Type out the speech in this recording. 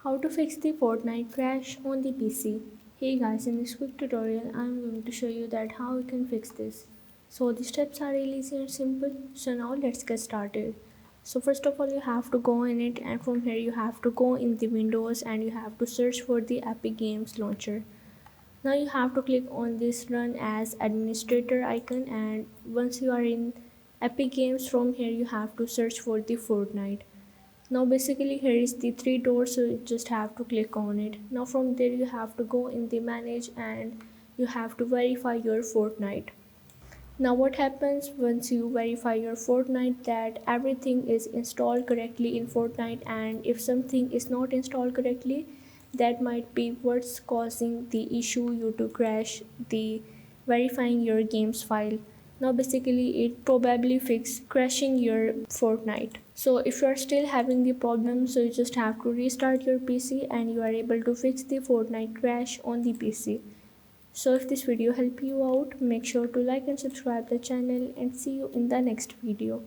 How to fix the Fortnite crash on the PC. Hey guys, in this quick tutorial I'm going to show you that how you can fix this. So the steps are really easy and simple. So now let's get started. So first of all you have to go in it, and from here you have to go in the Windows and you have to search for the Epic Games launcher. Now you have to click on this run as administrator icon, and once you are in Epic Games, from here you have to search for the Fortnite. Now basically here is the three doors, so you just have to click on it. Now from there you have to go in the manage and you have to verify your Fortnite. Now what happens once you verify your Fortnite, that everything is installed correctly in Fortnite, and if something is not installed correctly, that might be what's causing the issue you to crash the verifying your games file. Now basically it probably fix crashing your Fortnite. So if you are still having the problem, so you just have to restart your PC and you are able to fix the Fortnite crash on the PC. So if this video helped you out, make sure to like and subscribe the channel, and see you in the next video.